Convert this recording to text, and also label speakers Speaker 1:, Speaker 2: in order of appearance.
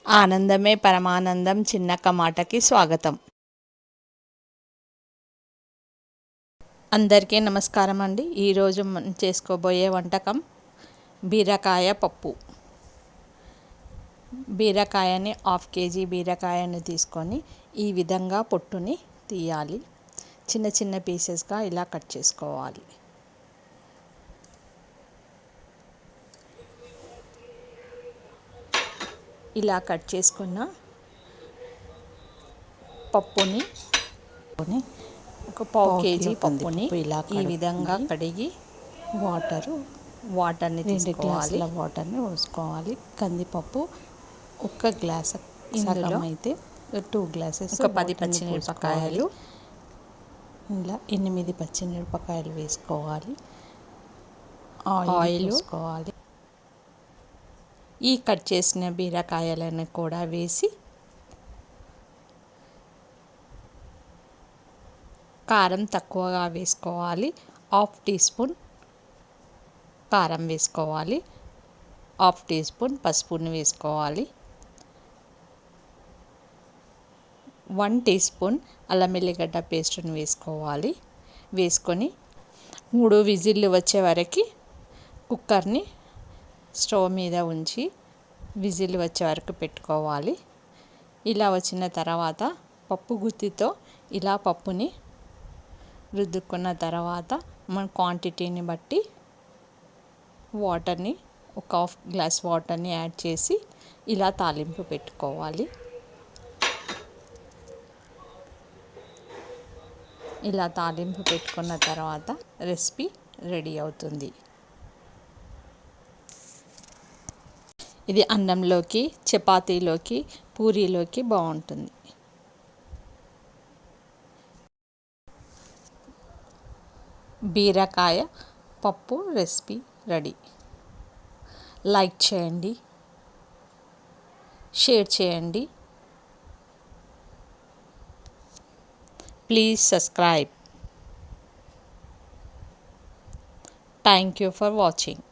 Speaker 1: ఆనందమే పరమానందం చిన్నక్క మాటకి స్వాగతం. అందరికీ నమస్కారం అండి. ఈరోజు చేసుకోబోయే వంటకం బీరకాయ పప్పు. బీరకాయని 1/2 kg బీరకాయను తీసుకొని ఈ విధంగా పొట్టుని తీయాలి. చిన్న చిన్న పీసెస్గా ఇలా కట్ చేసుకోవాలి. ఇలా కట్ చేసుకున్న పప్పుని ఒక 1/2 kg పప్పుని ఇలా ఈ విధంగా కడిగి వాటర్ని 2 గ్లాసుల వాటర్ని పోసుకోవాలి. కందిపప్పు 1 గ్లాసు, ఇందులో అయితే 2 గ్లాసెస్, ఒక 10 పచ్చిమిరపకాయలు, ఇలా 8 పచ్చిమిరపకాయలు వేసుకోవాలి. ఆయిల్ వేసుకోవాలి. ఈ కట్ చేసిన బీరకాయలను కూడా వేసి కారం తక్కువగా వేసుకోవాలి. 1/2 టీ స్పూన్ కారం వేసుకోవాలి. 1/2 టీ స్పూన్ పసుపుని వేసుకోవాలి. 1 టీ స్పూన్ అల్లం వెల్లిగడ్డ పేస్ట్ని వేసుకోవాలి. వేసుకొని 3 విజిల్లు వచ్చే వరకు కుక్కర్ని స్టవ్ మీద ఉంచి విజిల్ వచ్చే వరకు పెట్టుకోవాలి. ఇలా వచ్చిన తర్వాత పప్పు గుత్తితో ఇలా పప్పుని రుద్దుకున్న తర్వాత మన క్వాంటిటీని బట్టి వాటర్ని 1/2 గ్లాస్ వాటర్ని యాడ్ చేసి ఇలా తాలింపు పెట్టుకోవాలి. ఇలా తాలింపు పెట్టుకున్న తర్వాత రెసిపీ రెడీ అవుతుంది. ఇది అన్నంలోకి, చపాతీలోకి, పూరీలోకి బాగుంటుంది. బీరకాయ పప్పు రెసిపీ రెడీ. లైక్ చేయండి, షేర్ చేయండి, please subscribe. Thank you for watching.